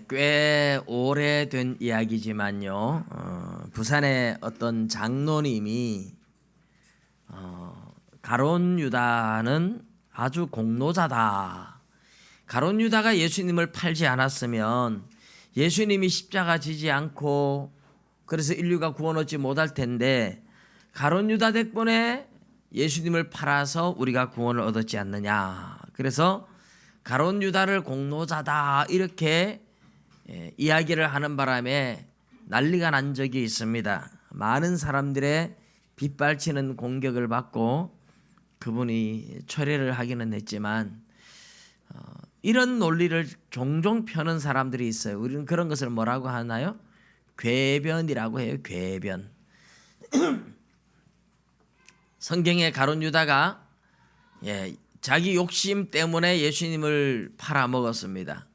꽤 오래된 이야기지만요. 부산의 어떤 장로님이 가룟 유다는 아주 공로자다. 가룟 유다가 예수님을 팔지 않았으면 예수님이 십자가 지지 않고 그래서 인류가 구원 얻지 못할 텐데 가룟 유다 덕분에 예수님을 팔아서 우리가 구원을 얻었지 않느냐. 그래서 가룟 유다를 공로자다 이렇게 이야기를 하는 바람에 난리가 난 적이 있습니다. 많은 사람들의 빗발치는 공격을 받고 그분이 철회를 하기는 했지만 이런 논리를 종종 펴는 사람들이 있어요. 우리는 그런 것을 뭐라고 하나요? 궤변이라고 해요. 궤변. 성경에 가룟 유다가 자기 욕심 때문에 예수님을 팔아먹었습니다.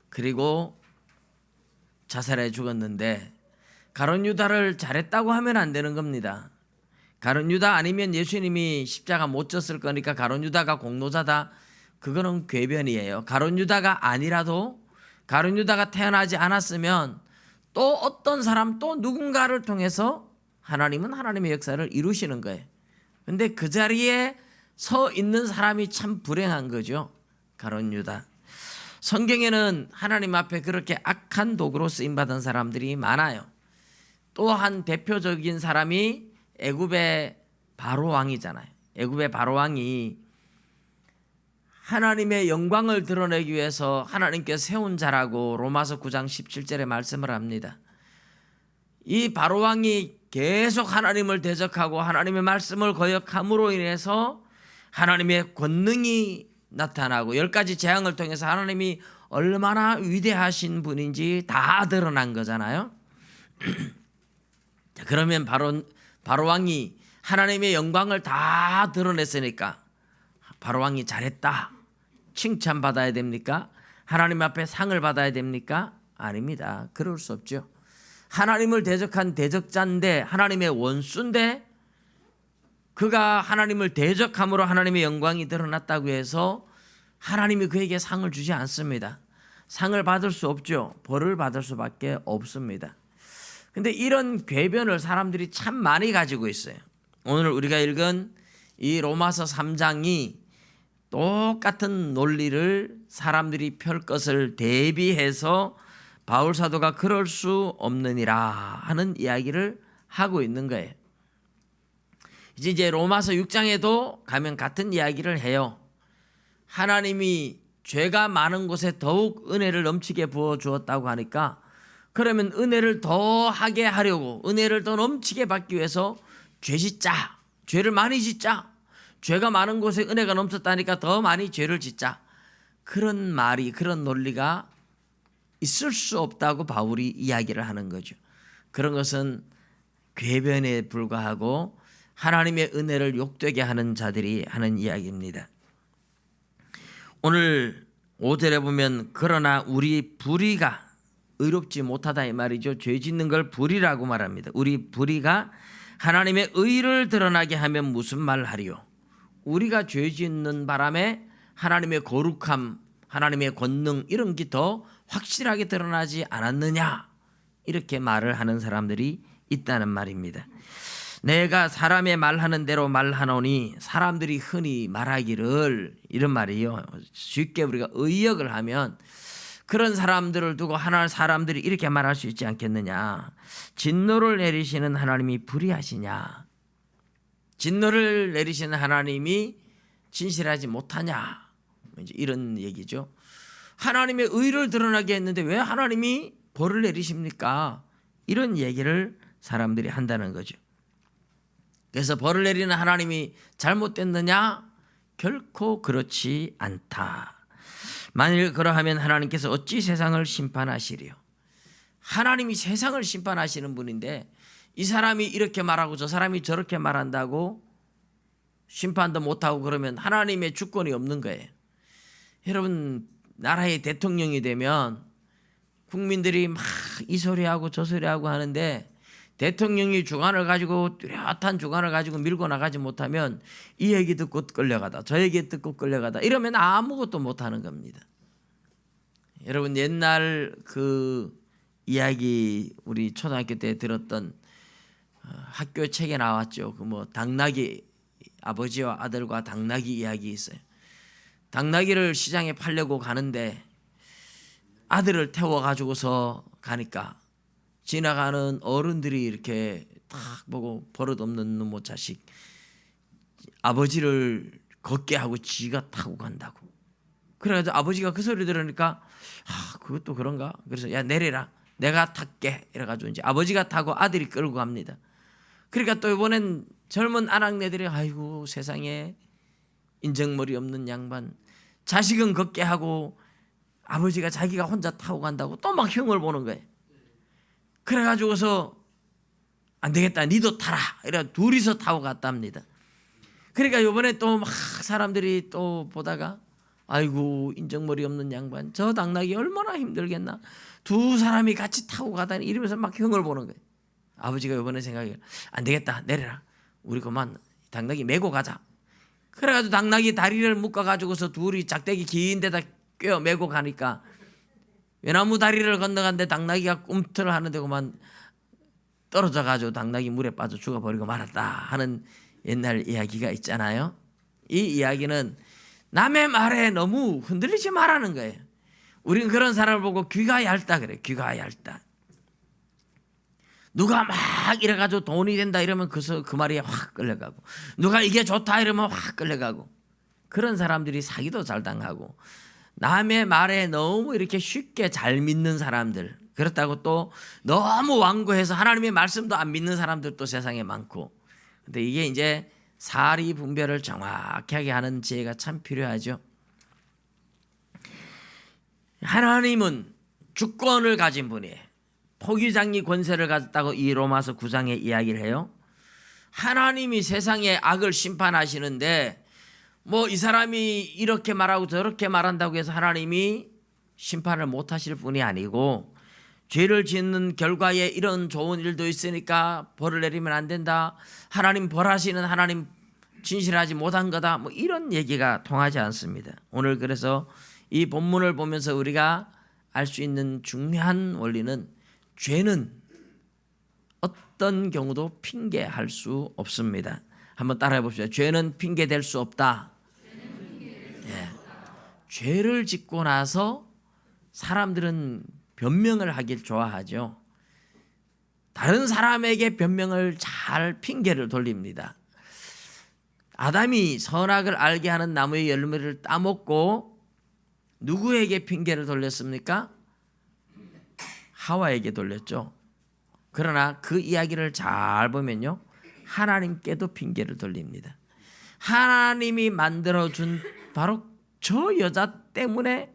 그리고 자살해 죽었는데 가룟 유다를 잘했다고 하면 안 되는 겁니다. 가룟 유다 아니면 예수님이 십자가 못 졌을 거니까 가룟 유다가 공로자다. 그거는 궤변이에요. 가룟 유다가 아니라도 가룟 유다가 태어나지 않았으면 또 어떤 사람 또 누군가를 통해서 하나님은 하나님의 역사를 이루시는 거예요. 근데 그 자리에 서 있는 사람이 참 불행한 거죠. 가룟 유다. 성경에는 하나님 앞에 그렇게 악한 도구로 쓰임받은 사람들이 많아요. 또한 대표적인 사람이 애굽의 바로 왕이잖아요. 애굽의 바로 왕이 하나님의 영광을 드러내기 위해서 하나님께 세운 자라고 로마서 9장 17절에 말씀을 합니다. 이 바로 왕이 계속 하나님을 대적하고 하나님의 말씀을 거역함으로 인해서 하나님의 권능이 나타나고 10가지 재앙을 통해서 하나님이 얼마나 위대하신 분인지 다 드러난 거잖아요. 그러면 바로 왕이 하나님의 영광을 다 드러냈으니까 바로 왕이 잘했다. 칭찬받아야 됩니까? 하나님 앞에 상을 받아야 됩니까? 아닙니다. 그럴 수 없죠. 하나님을 대적한 대적자인데 하나님의 원수인데 그가 하나님을 대적함으로 하나님의 영광이 드러났다고 해서 하나님이 그에게 상을 주지 않습니다. 상을 받을 수 없죠. 벌을 받을 수밖에 없습니다. 근데 이런 궤변을 사람들이 참 많이 가지고 있어요. 오늘 우리가 읽은 이 로마서 3장이 똑같은 논리를 사람들이 펼 것을 대비해서 바울 사도가 그럴 수 없느니라 하는 이야기를 하고 있는 거예요. 이제 로마서 6장에도 가면 같은 이야기를 해요. 하나님이 죄가 많은 곳에 더욱 은혜를 넘치게 부어 주었다고 하니까 그러면 은혜를 더 하게 하려고 은혜를 더 넘치게 받기 위해서 죄 짓자. 죄를 많이 짓자. 죄가 많은 곳에 은혜가 넘쳤다니까 더 많이 죄를 짓자. 그런 말이 그런 논리가 있을 수 없다고 바울이 이야기를 하는 거죠. 그런 것은 궤변에 불과하고 하나님의 은혜를 욕되게 하는 자들이 하는 이야기입니다. 오늘 5절에 보면 그러나 우리 불의가 의롭지 못하다 이 말이죠. 죄 짓는 걸 불의라고 말합니다. 우리 불의가 하나님의 의를 드러나게 하면 무슨 말 하리요? 우리가 죄 짓는 바람에 하나님의 거룩함, 하나님의 권능 이런 게 더 확실하게 드러나지 않았느냐? 이렇게 말을 하는 사람들이 있다는 말입니다. 내가 사람의 말하는 대로 말하노니 사람들이 흔히 말하기를 이런 말이요. 쉽게 우리가 의역을 하면 그런 사람들을 두고 하나 사람들이 이렇게 말할 수 있지 않겠느냐. 진노를 내리시는 하나님이 불의하시냐. 진노를 내리시는 하나님이 진실하지 못하냐. 이제 이런 얘기죠. 하나님의 의를 드러나게 했는데 왜 하나님이 벌을 내리십니까? 이런 얘기를 사람들이 한다는 거죠. 그래서 벌을 내리는 하나님이 잘못됐느냐? 결코 그렇지 않다. 만일 그러하면 하나님께서 어찌 세상을 심판하시리요? 하나님이 세상을 심판하시는 분인데 이 사람이 이렇게 말하고 저 사람이 저렇게 말한다고 심판도 못하고 그러면 하나님의 주권이 없는 거예요. 여러분 나라의 대통령이 되면 국민들이 막 이 소리하고 저 소리하고 하는데 대통령이 주관을 가지고 뚜렷한 주관을 가지고 밀고 나가지 못하면 이 얘기 듣고 끌려가다 저 얘기 듣고 끌려가다 이러면 아무것도 못하는 겁니다. 여러분 옛날 그 이야기 우리 초등학교 때 들었던 학교 책에 나왔죠. 그 뭐 당나귀 아버지와 아들과 당나귀 이야기 있어요. 당나귀를 시장에 팔려고 가는데 아들을 태워 가지고서 가니까 지나가는 어른들이 이렇게 딱 보고 버릇없는 놈의 자식 아버지를 걷게 하고 지가 타고 간다고. 그래가지고 아버지가 그 소리 들으니까 그것도 그런가? 그래서 야 내려라 내가 탈게 이래가지고 이제 아버지가 타고 아들이 끌고 갑니다. 그러니까 또 이번엔 젊은 아낙네들이 아이고 세상에 인정머리 없는 양반 자식은 걷게 하고 아버지가 자기가 혼자 타고 간다고 또 막 흉을 보는 거예요. 그래가지고서 안 되겠다 니도 타라 이래 둘이서 타고 갔답니다. 그러니까 이번에 또 막 사람들이 또 보다가 아이고 인정머리 없는 양반 저 당나귀 얼마나 힘들겠나 두 사람이 같이 타고 가다니 이러면서 막 흉을 보는 거예요. 아버지가 이번에 생각해 안 되겠다 내려라 우리 그만 당나귀 메고 가자. 그래가지고 당나귀 다리를 묶어가지고서 둘이 작대기 긴 데다 꿰어 메고 가니까 외나무 다리를 건너갔는데 당나귀가 꿈틀을 하는데 그만 떨어져가지고 당나귀 물에 빠져 죽어버리고 말았다 하는 옛날 이야기가 있잖아요. 이 이야기는 남의 말에 너무 흔들리지 말라는 거예요. 우리는 그런 사람을 보고 귀가 얇다 그래. 귀가 얇다. 누가 막 이래가지고 돈이 된다 이러면 그 말이 확 끌려가고 누가 이게 좋다 이러면 확 끌려가고 그런 사람들이 사기도 잘 당하고 남의 말에 너무 이렇게 쉽게 잘 믿는 사람들 그렇다고 또 너무 완고해서 하나님의 말씀도 안 믿는 사람들도 세상에 많고 근데 이게 이제 사리 분별을 정확하게 하는 지혜가 참 필요하죠. 하나님은 주권을 가진 분이에요. 포기장리 권세를 가졌다고 이 로마서 9장에 이야기를 해요. 하나님이 세상의 악을 심판하시는데 뭐 이 사람이 이렇게 말하고 저렇게 말한다고 해서 하나님이 심판을 못 하실 분이 아니고 죄를 짓는 결과에 이런 좋은 일도 있으니까 벌을 내리면 안 된다. 하나님 벌하시는 하나님 진실하지 못한 거다. 뭐 이런 얘기가 통하지 않습니다. 오늘 그래서 이 본문을 보면서 우리가 알 수 있는 중요한 원리는 죄는 어떤 경우도 핑계할 수 없습니다. 한번 따라해 봅시다. 죄는 핑계될 수 없다. 예. 죄를 짓고 나서 사람들은 변명을 하길 좋아하죠. 다른 사람에게 변명을 잘 핑계를 돌립니다. 아담이 선악을 알게 하는 나무의 열매를 따먹고 누구에게 핑계를 돌렸습니까? 하와에게 돌렸죠. 그러나 그 이야기를 잘 보면요 하나님께도 핑계를 돌립니다. 하나님이 만들어준 바로 저 여자 때문에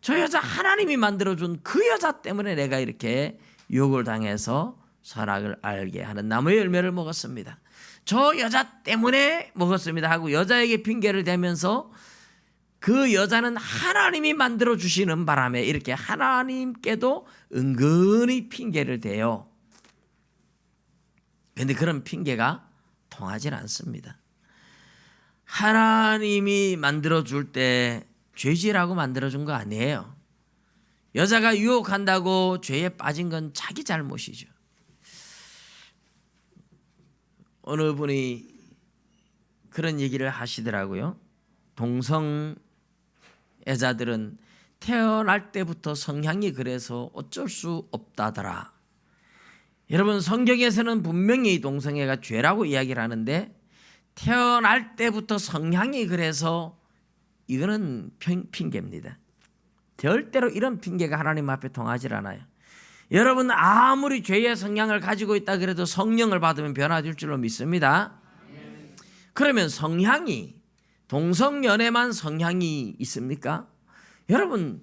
저 여자 하나님이 만들어준 그 여자 때문에 내가 이렇게 유혹을 당해서 선악을 알게 하는 나무의 열매를 먹었습니다. 저 여자 때문에 먹었습니다 하고 여자에게 핑계를 대면서 그 여자는 하나님이 만들어주시는 바람에 이렇게 하나님께도 은근히 핑계를 대요. 그런데 그런 핑계가 통하지 않습니다. 하나님이 만들어줄 때 죄지라고 만들어준 거 아니에요. 여자가 유혹한다고 죄에 빠진 건 자기 잘못이죠. 어느 분이 그런 얘기를 하시더라고요. 동성애자들은 태어날 때부터 성향이 그래서 어쩔 수 없다더라. 여러분 성경에서는 분명히 동성애가 죄라고 이야기를 하는데 태어날 때부터 성향이 그래서 이거는 핑계입니다. 절대로 이런 핑계가 하나님 앞에 통하지 않아요. 여러분 아무리 죄의 성향을 가지고 있다 그래도 성령을 받으면 변화될 줄로 믿습니다. 그러면 성향이 동성연애만 성향이 있습니까? 여러분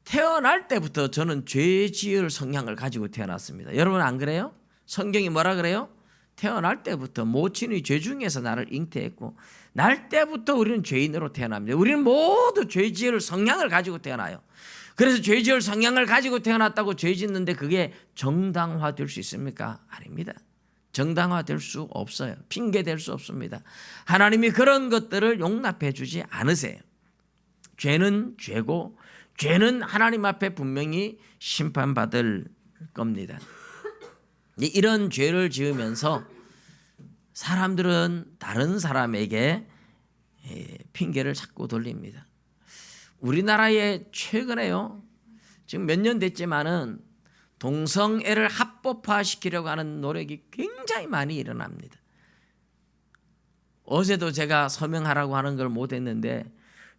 태어날 때부터 저는 죄 지을 성향을 가지고 태어났습니다. 여러분 안 그래요? 성경이 뭐라 그래요? 태어날 때부터 모친이 죄 중에서 나를 잉태했고 날 때부터 우리는 죄인으로 태어납니다. 우리는 모두 죄 지을 성향을 가지고 태어나요. 그래서 죄 지을 성향을 가지고 태어났다고 죄 짓는데 그게 정당화될 수 있습니까? 아닙니다. 정당화될 수 없어요. 핑계될 수 없습니다. 하나님이 그런 것들을 용납해 주지 않으세요. 죄는 죄고 죄는 하나님 앞에 분명히 심판받을 겁니다. 이런 죄를 지으면서 사람들은 다른 사람에게 핑계를 자꾸 돌립니다. 우리나라에 최근에요, 지금 몇 년 됐지만은 동성애를 합법화시키려고 하는 노력이 굉장히 많이 일어납니다. 어제도 제가 서명하라고 하는 걸 못했는데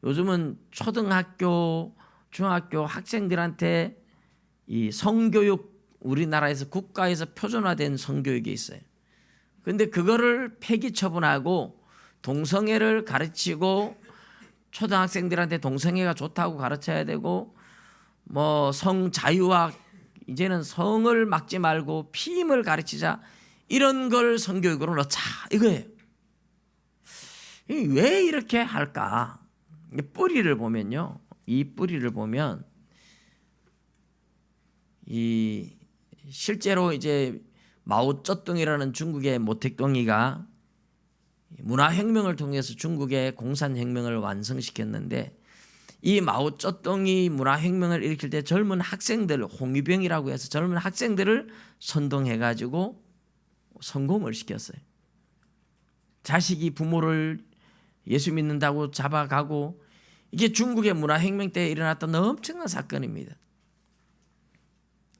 요즘은 초등학교, 중학교 학생들한테 이 성교육, 우리나라에서 국가에서 표준화된 성교육이 있어요. 그런데 그거를 폐기 처분하고 동성애를 가르치고 초등학생들한테 동성애가 좋다고 가르쳐야 되고 뭐 성자유와 이제는 성을 막지 말고 피임을 가르치자, 이런 걸 성교육으로 넣자 이거예요. 왜 이렇게 할까? 뿌리를 보면요, 이 뿌리를 보면 이 실제로 이제 마오쩌둥이라는 중국의 모택동이가 문화혁명을 통해서 중국의 공산혁명을 완성시켰는데, 이 마오쩌둥이 문화혁명을 일으킬 때 젊은 학생들, 홍위병이라고 해서 젊은 학생들을 선동해가지고 성공을 시켰어요. 자식이 부모를 예수 믿는다고 잡아가고, 이게 중국의 문화혁명 때 일어났던 엄청난 사건입니다.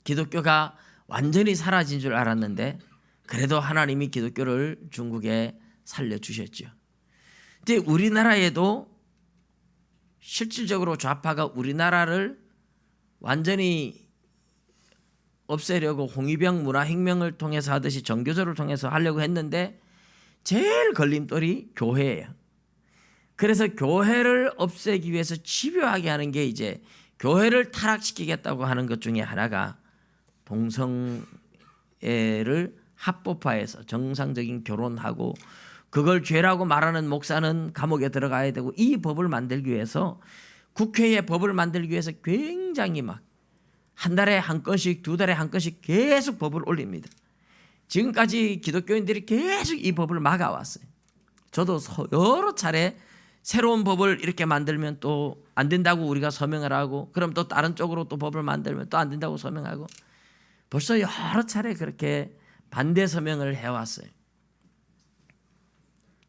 기독교가 완전히 사라진 줄 알았는데 그래도 하나님이 기독교를 중국에 살려주셨죠. 근데 우리나라에도 실질적으로 좌파가 우리나라를 완전히 없애려고 홍위병 문화혁명을 통해서 하듯이 정교조를 통해서 하려고 했는데 제일 걸림돌이 교회예요. 그래서 교회를 없애기 위해서 집요하게 하는 게 이제 교회를 타락시키겠다고 하는 것 중에 하나가 동성애를 합법화해서 정상적인 결혼하고, 그걸 죄라고 말하는 목사는 감옥에 들어가야 되고, 이 법을 만들기 위해서 국회에 법을 만들기 위해서 굉장히 막 한 달에 한 건씩 두 달에 한 건씩 계속 법을 올립니다. 지금까지 기독교인들이 계속 이 법을 막아왔어요. 저도 여러 차례 새로운 법을 이렇게 만들면 또 안 된다고 우리가 서명을 하고, 그럼 또 다른 쪽으로 또 법을 만들면 또 안 된다고 서명하고, 벌써 여러 차례 그렇게 반대 서명을 해왔어요.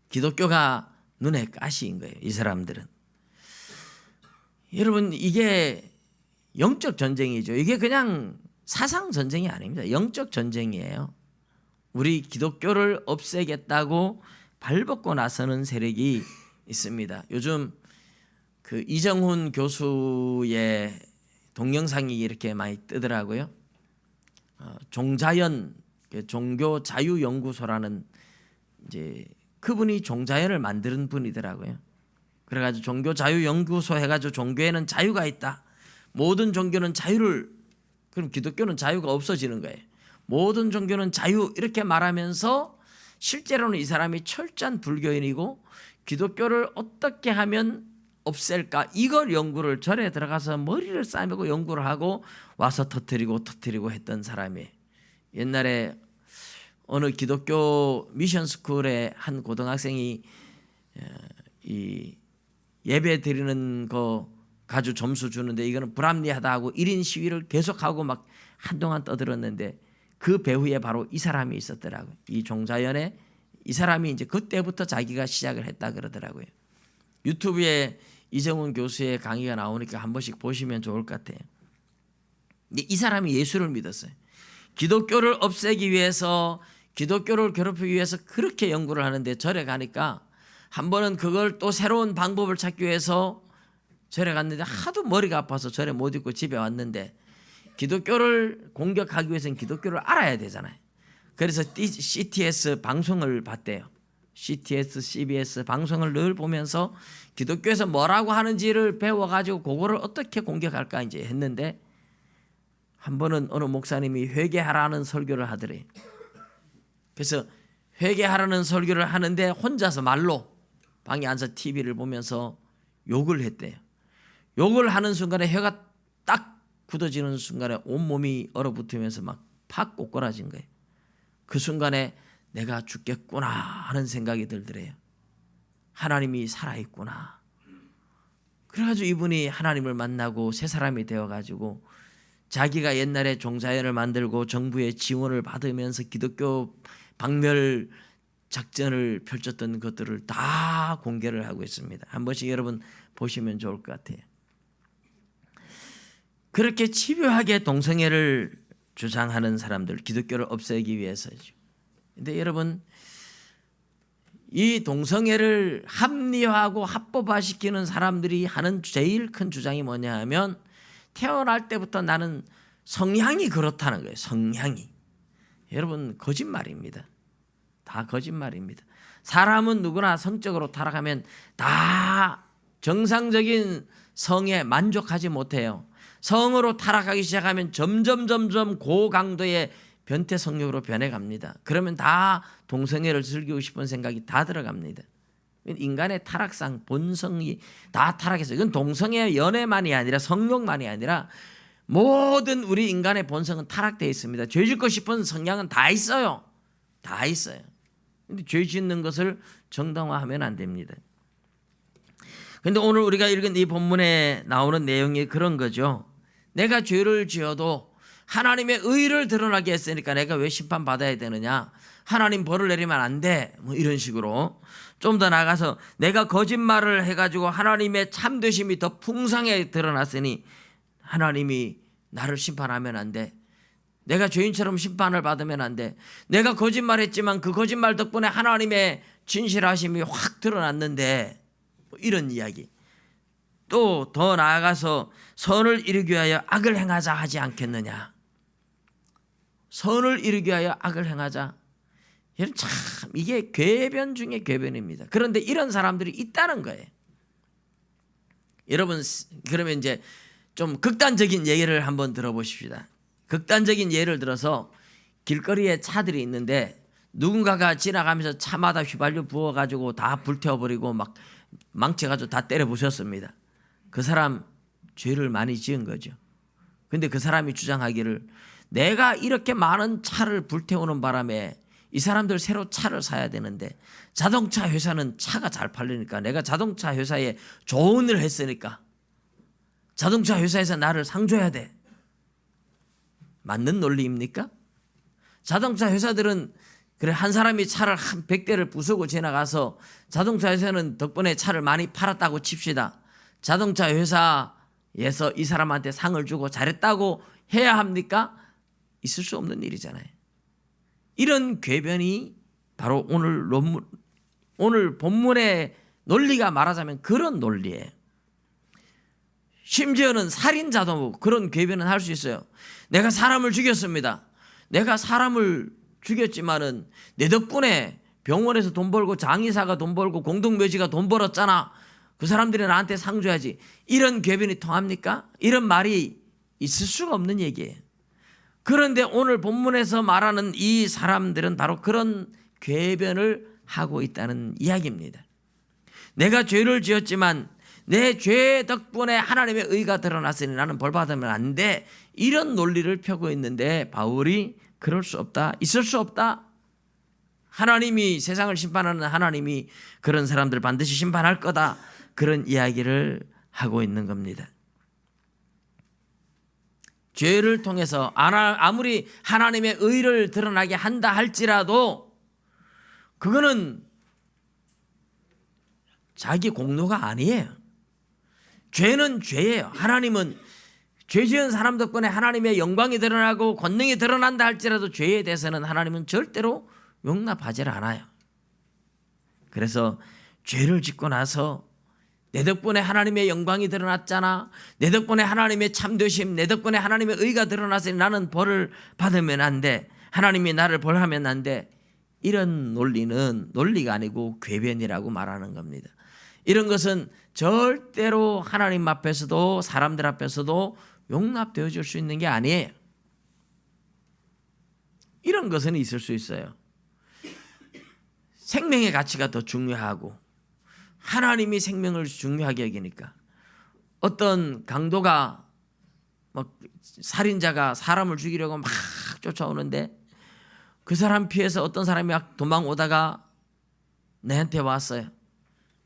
기독교가 눈에 가시인 거예요, 이 사람들은. 여러분, 이게 영적 전쟁이죠. 이게 그냥 사상 전쟁이 아닙니다. 영적 전쟁이에요. 우리 기독교를 없애겠다고 발벗고 나서는 세력이 있습니다. 요즘 그 이정훈 교수의 동영상이 이렇게 많이 뜨더라고요. 종자연 종교 자유 연구소라는 이제 그분이 종자연을 만드는 분이더라고요. 그래가지고 종교 자유 연구소 해가지고 종교에는 자유가 있다. 모든 종교는 자유를, 그럼 기독교는 자유가 없어지는 거예요. 모든 종교는 자유, 이렇게 말하면서 실제로는 이 사람이 철저한 불교인이고 기독교를 어떻게 하면 없앨까, 이걸 연구를, 절에 들어가서 머리를 싸매고 연구를 하고 와서 터뜨리고 했던 사람이에요. 옛날에 어느 기독교 미션스쿨의 한 고등학생이 이 예배 드리는 거 가지고 점수 주는데 이거는 불합리하다 하고 1인 시위를 계속하고 막 한동안 떠들었는데, 그 배후에 바로 이 사람이 있었더라고요. 이 종자연에 이 사람이 이제 그때부터 자기가 시작을 했다 그러더라고요. 유튜브에 이정훈 교수의 강의가 나오니까 한 번씩 보시면 좋을 것 같아요. 이 사람이 예수를 믿었어요. 기독교를 없애기 위해서, 기독교를 괴롭히기 위해서 그렇게 연구를 하는데, 절에 가니까 한 번은 그걸 또 새로운 방법을 찾기 위해서 절에 갔는데 하도 머리가 아파서 절에 못 있고 집에 왔는데, 기독교를 공격하기 위해서는 기독교를 알아야 되잖아요. 그래서 CTS 방송을 봤대요. CTS, CBS 방송을 늘 보면서 기독교에서 뭐라고 하는지를 배워가지고 그거를 어떻게 공격할까 이제 했는데, 한 번은 어느 목사님이 회개하라는 설교를 하더래요. 그래서 회개하라는 설교를 하는데 혼자서 말로 방에 앉아서 TV를 보면서 욕을 했대요. 욕을 하는 순간에 혀가 딱 굳어지는 순간에 온몸이 얼어붙으면서 막 팍 꼬꾸라진 거예요. 그 순간에 내가 죽겠구나 하는 생각이 들더래요. 하나님이 살아있구나. 그래가지고 이분이 하나님을 만나고 새 사람이 되어가지고 자기가 옛날에 종자연을 만들고 정부의 지원을 받으면서 기독교 박멸 작전을 펼쳤던 것들을 다 공개를 하고 있습니다. 한 번씩 여러분 보시면 좋을 것 같아요. 그렇게 집요하게 동성애를 주장하는 사람들, 기독교를 없애기 위해서죠. 근데 여러분, 이 동성애를 합리화하고 합법화시키는 사람들이 하는 제일 큰 주장이 뭐냐 하면 태어날 때부터 나는 성향이 그렇다는 거예요. 성향이. 여러분, 거짓말입니다. 다 거짓말입니다. 사람은 누구나 성적으로 타락하면 다 정상적인 성에 만족하지 못해요. 성으로 타락하기 시작하면 점점 고강도의 변태 성욕으로 변해갑니다. 그러면 다 동성애를 즐기고 싶은 생각이 다 들어갑니다. 인간의 타락상 본성이 다 타락했어요. 이건 동성애 연애만이 아니라 성욕만이 아니라 모든 우리 인간의 본성은 타락되어 있습니다. 죄 짓고 싶은 성향은 다 있어요. 다 있어요. 근데 죄 짓는 것을 정당화하면 안 됩니다. 그런데 오늘 우리가 읽은 이 본문에 나오는 내용이 그런 거죠. 내가 죄를 지어도 하나님의 의를 드러나게 했으니까 내가 왜 심판받아야 되느냐, 하나님 벌을 내리면 안 돼, 뭐 이런 식으로. 좀 더 나가서 내가 거짓말을 해가지고 하나님의 참되심이 더 풍성하게 드러났으니 하나님이 나를 심판하면 안 돼. 내가 죄인처럼 심판을 받으면 안 돼. 내가 거짓말했지만 그 거짓말 덕분에 하나님의 진실하심이 확 드러났는데, 이런 이야기. 또 더 나아가서 선을 이루기 위하여 악을 행하자 하지 않겠느냐. 선을 이루기 위하여 악을 행하자. 여러분, 참 이게 궤변 중에 궤변입니다. 그런데 이런 사람들이 있다는 거예요. 여러분, 그러면 이제 좀 극단적인 예를 한번 들어보십시다. 극단적인 예를 들어서 길거리에 차들이 있는데 누군가가 지나가면서 차마다 휘발유 부어가지고 다 불태워버리고 막 망쳐가지고 다 때려 부셨습니다. 그 사람 죄를 많이 지은 거죠. 근데 그 사람이 주장하기를 내가 이렇게 많은 차를 불태우는 바람에 이 사람들 새로 차를 사야 되는데 자동차 회사는 차가 잘 팔리니까 내가 자동차 회사에 조언을 했으니까 자동차 회사에서 나를 상 줘야 돼. 맞는 논리입니까? 자동차 회사들은 그래 한 사람이 차를 한 100대를 부수고 지나가서 자동차 회사는 덕분에 차를 많이 팔았다고 칩시다. 자동차 회사에서 이 사람한테 상을 주고 잘했다고 해야 합니까? 있을 수 없는 일이잖아요. 이런 궤변이 바로 오늘 본문의 논리가 말하자면 그런 논리예요. 심지어는 살인자도 그런 궤변은 할 수 있어요. 내가 사람을 죽였습니다. 내가 사람을 죽였지만은 내 덕분에 병원에서 돈 벌고 장의사가 돈 벌고 공동묘지가 돈 벌었잖아. 그 사람들이 나한테 상 줘야지. 이런 궤변이 통합니까? 이런 말이 있을 수가 없는 얘기예요. 그런데 오늘 본문에서 말하는 이 사람들은 바로 그런 궤변을 하고 있다는 이야기입니다. 내가 죄를 지었지만 내 죄 덕분에 하나님의 의가 드러났으니 나는 벌 받으면 안 돼. 이런 논리를 펴고 있는데 바울이 그럴 수 없다. 있을 수 없다. 하나님이 세상을 심판하는 하나님이 그런 사람들 반드시 심판할 거다. 그런 이야기를 하고 있는 겁니다. 죄를 통해서 아무리 하나님의 의를 드러나게 한다 할지라도 그거는 자기 공로가 아니에요. 죄는 죄예요. 하나님은 죄 지은 사람 덕분에 하나님의 영광이 드러나고 권능이 드러난다 할지라도 죄에 대해서는 하나님은 절대로 용납하지 않아요. 그래서 죄를 짓고 나서 내 덕분에 하나님의 영광이 드러났잖아. 내 덕분에 하나님의 참되심, 내 덕분에 하나님의 의가 드러났으니 나는 벌을 받으면 안 돼. 하나님이 나를 벌하면 안 돼. 이런 논리는 논리가 아니고 궤변이라고 말하는 겁니다. 이런 것은 절대로 하나님 앞에서도 사람들 앞에서도 용납되어 줄 수 있는 게 아니에요. 이런 것은 있을 수 있어요. 생명의 가치가 더 중요하고 하나님이 생명을 중요하게 여기니까 어떤 강도가 살인자가 사람을 죽이려고 막 쫓아오는데 그 사람 피해서 어떤 사람이 막 도망오다가 내한테 왔어요.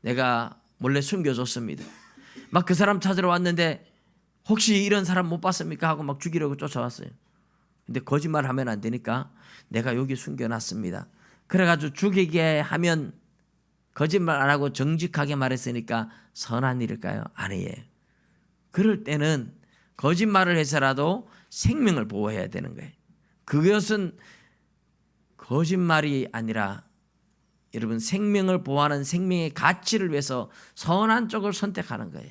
내가 몰래 숨겨줬습니다. 막 그 사람 찾으러 왔는데 혹시 이런 사람 못 봤습니까? 하고 막 죽이려고 쫓아왔어요. 근데 거짓말하면 안 되니까 내가 여기 숨겨놨습니다. 그래가지고 죽이게 하면 거짓말 안 하고 정직하게 말했으니까 선한 일일까요? 아니에요. 그럴 때는 거짓말을 해서라도 생명을 보호해야 되는 거예요. 그것은 거짓말이 아니라 여러분 생명을 보호하는 생명의 가치를 위해서 선한 쪽을 선택하는 거예요.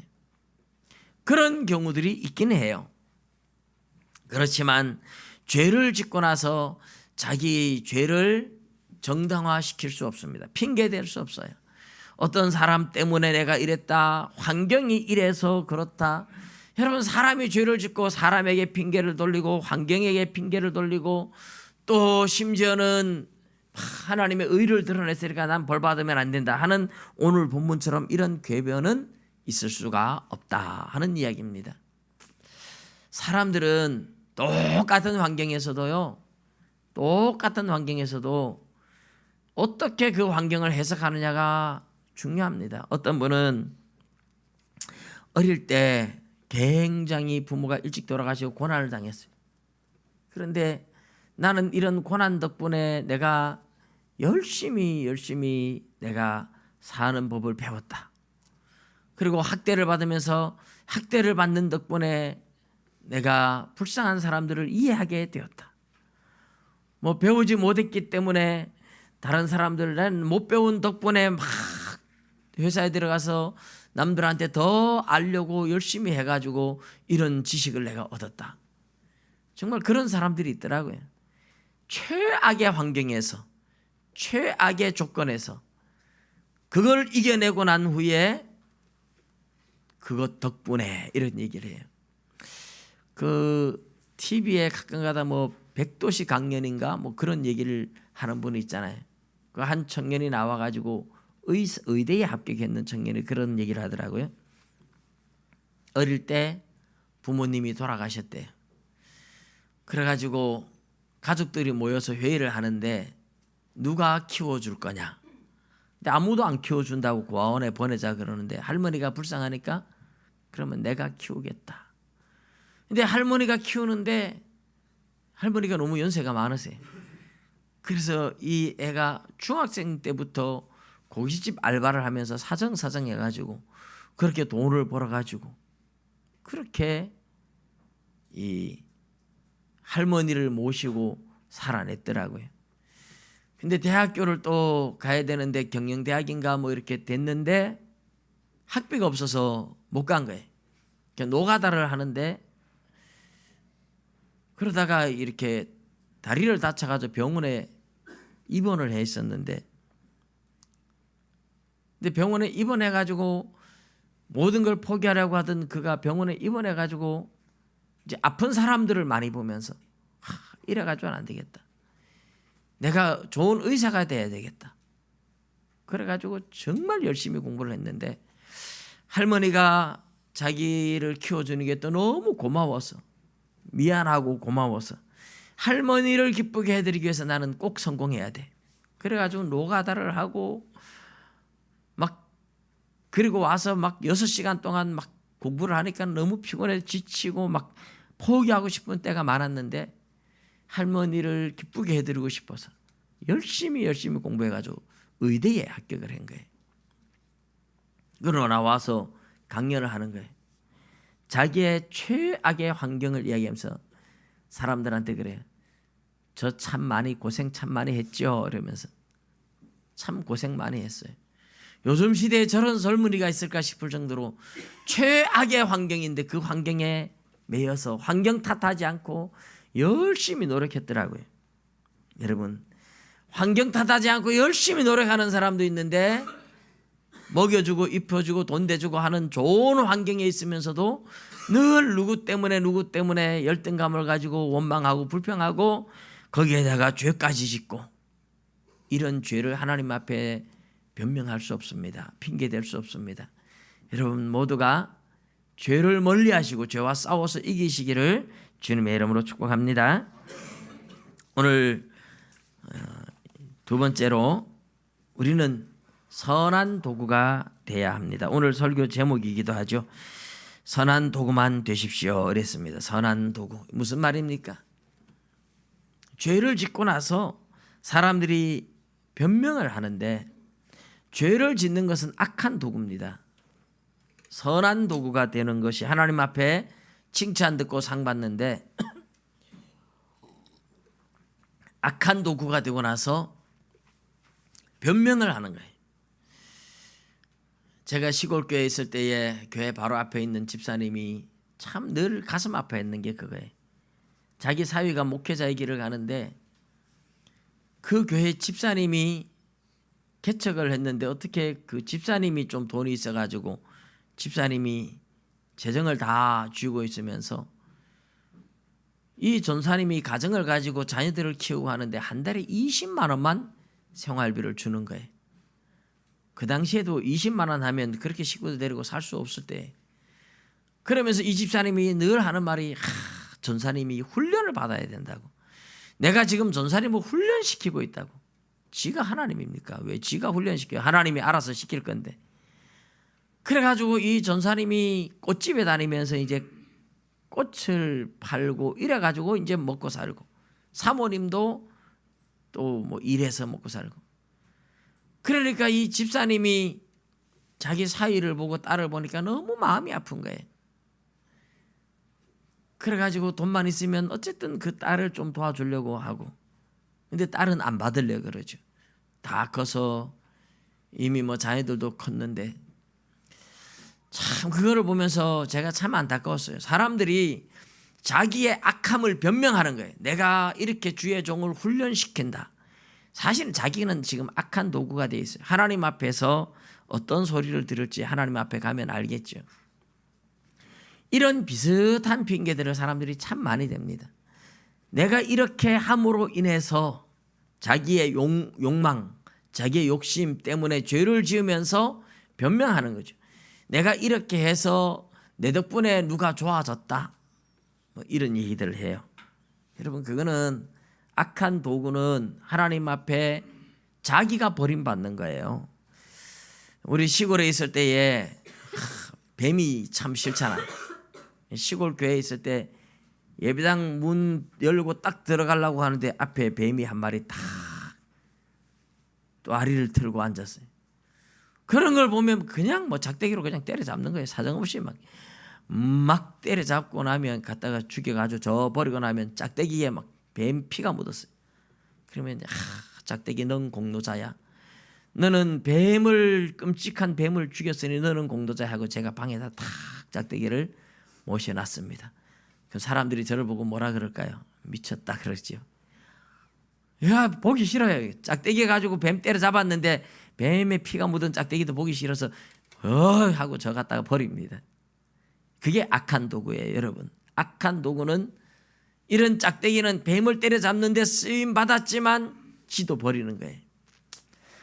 그런 경우들이 있긴 해요. 그렇지만 죄를 짓고 나서 자기 죄를 정당화시킬 수 없습니다. 핑계댈 수 없어요. 어떤 사람 때문에 내가 이랬다, 환경이 이래서 그렇다. 여러분 사람이 죄를 짓고 사람에게 핑계를 돌리고 환경에게 핑계를 돌리고 또 심지어는 하나님의 의를 드러냈으니까 난 벌 받으면 안 된다 하는 오늘 본문처럼 이런 궤변은 있을 수가 없다 하는 이야기입니다. 사람들은 똑같은 환경에서도 어떻게 그 환경을 해석하느냐가 중요합니다. 어떤 분은 어릴 때 굉장히 부모가 일찍 돌아가시고 고난을 당했어요. 그런데 나는 이런 고난 덕분에 내가 열심히 내가 사는 법을 배웠다. 그리고 학대를 받으면서 학대를 받는 덕분에 내가 불쌍한 사람들을 이해하게 되었다. 뭐 배우지 못했기 때문에 다른 사람들은 못 배운 덕분에 막 회사에 들어가서 남들한테 더 알려고 열심히 해가지고 이런 지식을 내가 얻었다. 정말 그런 사람들이 있더라고요. 최악의 환경에서 최악의 조건에서 그걸 이겨내고 난 후에 그것 덕분에 이런 얘기를 해요. 그 TV에 가끔가다 뭐 백도시 강연인가 뭐 그런 얘기를 하는 분이 있잖아요. 그 한 청년이 나와가지고 의대에 합격했는 청년이 그런 얘기를 하더라고요. 어릴 때 부모님이 돌아가셨대요. 그래가지고 가족들이 모여서 회의를 하는데 누가 키워줄 거냐. 근데 아무도 안 키워준다고 고아원에 보내자 그러는데 할머니가 불쌍하니까 그러면 내가 키우겠다. 근데 할머니가 키우는데 할머니가 너무 연세가 많으세요. 그래서 이 애가 중학생 때부터 고깃집 알바를 하면서 사정사정 해가지고 그렇게 돈을 벌어가지고 그렇게 이 할머니를 모시고 살아냈더라고요. 근데 대학교를 또 가야 되는데 경영대학인가 뭐 이렇게 됐는데 학비가 없어서 못 간 거예요. 그러니까 노가다를 하는데 그러다가 이렇게 다리를 다쳐가지고 병원에 입원을 해 있었는데 근데 병원에 입원해가지고 모든 걸 포기하려고 하던 그가 병원에 입원해가지고 이제 아픈 사람들을 많이 보면서 이래가지고는 안 되겠다. 내가 좋은 의사가 돼야 되겠다. 그래가지고 정말 열심히 공부를 했는데 할머니가 자기를 키워주는 게 또 너무 고마워서 미안하고 고마워서 할머니를 기쁘게 해드리기 위해서 나는 꼭 성공해야 돼. 그래가지고 노가다를 하고 막 그리고 와서 막 6시간 동안 막 공부를 하니까 너무 피곤해 지치고 막 포기하고 싶은 때가 많았는데 할머니를 기쁘게 해드리고 싶어서 열심히 공부해가지고 의대에 합격을 한 거예요. 그러고 나와서 강연을 하는 거예요. 자기의 최악의 환경을 이야기하면서 사람들한테 그래요. 저 참 많이 고생 참 많이 했죠. 이러면서 참 고생 많이 했어요. 요즘 시대에 저런 젊은이가 있을까 싶을 정도로 최악의 환경인데 그 환경에 매여서 환경 탓하지 않고 열심히 노력했더라고요. 여러분 환경 탓하지 않고 열심히 노력하는 사람도 있는데 먹여주고 입혀주고 돈 대주고 하는 좋은 환경에 있으면서도 늘 누구 때문에 열등감을 가지고 원망하고 불평하고 거기에다가 죄까지 짓고 이런 죄를 하나님 앞에 변명할 수 없습니다. 핑계댈 수 없습니다. 여러분 모두가 죄를 멀리하시고 죄와 싸워서 이기시기를 주님의 이름으로 축복합니다. 오늘 두 번째로 우리는 선한 도구가 돼야 합니다. 오늘 설교 제목이기도 하죠. 선한 도구만 되십시오. 그랬습니다. 선한 도구. 무슨 말입니까? 죄를 짓고 나서 사람들이 변명을 하는데 죄를 짓는 것은 악한 도구입니다. 선한 도구가 되는 것이 하나님 앞에 칭찬 듣고 상 받는데 악한 도구가 되고 나서 변명을 하는 거예요. 제가 시골 교회에 있을 때에 교회 바로 앞에 있는 집사님이 참 늘 가슴 아파했는 게 그거예요. 자기 사위가 목회자의 길을 가는데 그 교회 집사님이 개척을 했는데 어떻게 그 집사님이 좀 돈이 있어가지고 집사님이 재정을 다 쥐고 있으면서 이 전사님이 가정을 가지고 자녀들을 키우고 하는데 한 달에 20만 원만 생활비를 주는 거예요. 그 당시에도 20만 원 하면 그렇게 식구들 데리고 살 수 없을 때, 그러면서 이 집사님이 늘 하는 말이 전사님이 훈련을 받아야 된다고. 내가 지금 전사님을 훈련시키고 있다고. 지가 하나님입니까? 왜 지가 훈련시켜요? 하나님이 알아서 시킬 건데. 그래가지고 이 전사님이 꽃집에 다니면서 이제 꽃을 팔고 이래가지고 이제 먹고 살고, 사모님도 또 뭐 일해서 먹고 살고. 그러니까 이 집사님이 자기 사위를 보고 딸을 보니까 너무 마음이 아픈 거예요. 그래가지고 돈만 있으면 어쨌든 그 딸을 좀 도와주려고 하고, 근데 딸은 안 받으려고 그러죠. 다 커서 이미 뭐 자녀들도 컸는데, 참 그거를 보면서 제가 참 안타까웠어요. 사람들이 자기의 악함을 변명하는 거예요. 내가 이렇게 주의 종을 훈련시킨다. 사실은 자기는 지금 악한 도구가 돼 있어요. 하나님 앞에서 어떤 소리를 들을지 하나님 앞에 가면 알겠죠. 이런 비슷한 핑계들을 사람들이 참 많이 댑니다. 내가 이렇게 함으로 인해서 자기의 욕망, 자기의 욕심 때문에 죄를 지으면서 변명하는 거죠. 내가 이렇게 해서 내 덕분에 누가 좋아졌다, 뭐 이런 얘기들을 해요. 여러분, 그거는 악한 도구는 하나님 앞에 자기가 버림받는 거예요. 우리 시골에 있을 때에 뱀이 참 싫잖아. 시골 교회에 있을 때 예배당 문 열고 딱 들어가려고 하는데 앞에 뱀이 한 마리 딱 또 아리를 틀고 앉았어요. 그런 걸 보면 그냥 뭐 작대기로 그냥 때려잡는 거예요. 사정없이 막 때려잡고 나면 갖다가 죽여가지고 저 버리고 나면 짝대기에 막 뱀 피가 묻었어요. 그러면 이제 짝대기 넌 공로자야. 너는 끔찍한 뱀을 죽였으니 너는 공로자야 하고 제가 방에다 탁 짝대기를 모셔놨습니다. 그럼 사람들이 저를 보고 뭐라 그럴까요? 미쳤다 그러지요. 야, 보기 싫어요. 짝대기 가지고 뱀 때려잡았는데 뱀의 피가 묻은 짝대기도 보기 싫어서 하고 저 갖다가 버립니다. 그게 악한 도구예요, 여러분. 악한 도구는, 이런 짝대기는 뱀을 때려잡는 데 쓰임 받았지만 지도 버리는 거예요.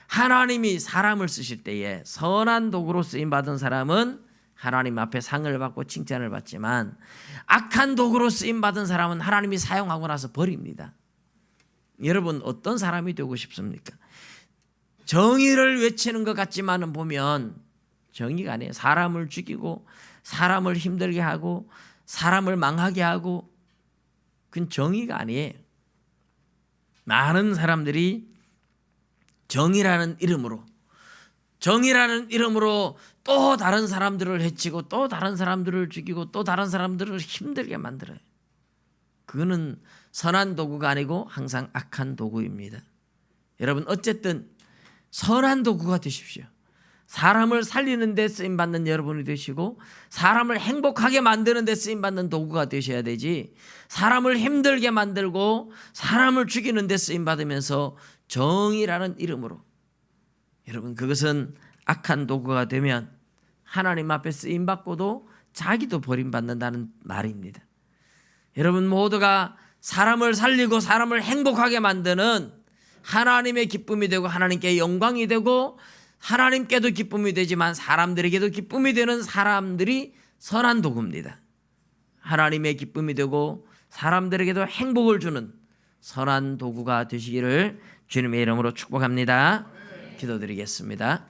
하나님이 사람을 쓰실 때에 선한 도구로 쓰임 받은 사람은 하나님 앞에 상을 받고 칭찬을 받지만, 악한 도구로 쓰임 받은 사람은 하나님이 사용하고 나서 버립니다. 여러분, 어떤 사람이 되고 싶습니까? 정의를 외치는 것 같지만은 보면 정의가 아니에요. 사람을 죽이고 사람을 힘들게 하고 사람을 망하게 하고, 그건 정의가 아니에요. 많은 사람들이 정의라는 이름으로 또 다른 사람들을 해치고 또 다른 사람들을 죽이고 또 다른 사람들을 힘들게 만들어요. 그거는 선한 도구가 아니고 항상 악한 도구입니다. 여러분, 어쨌든 선한 도구가 되십시오. 사람을 살리는 데 쓰임받는 여러분이 되시고, 사람을 행복하게 만드는 데 쓰임받는 도구가 되셔야 되지, 사람을 힘들게 만들고 사람을 죽이는 데 쓰임받으면서 정의라는 이름으로, 여러분, 그것은 악한 도구가 되면 하나님 앞에 쓰임받고도 자기도 버림받는다는 말입니다. 여러분 모두가 사람을 살리고 사람을 행복하게 만드는 하나님의 기쁨이 되고 하나님께 영광이 되고 하나님께도 기쁨이 되지만 사람들에게도 기쁨이 되는 사람들이 선한 도구입니다. 하나님의 기쁨이 되고 사람들에게도 행복을 주는 선한 도구가 되시기를 주님의 이름으로 축복합니다. 기도드리겠습니다.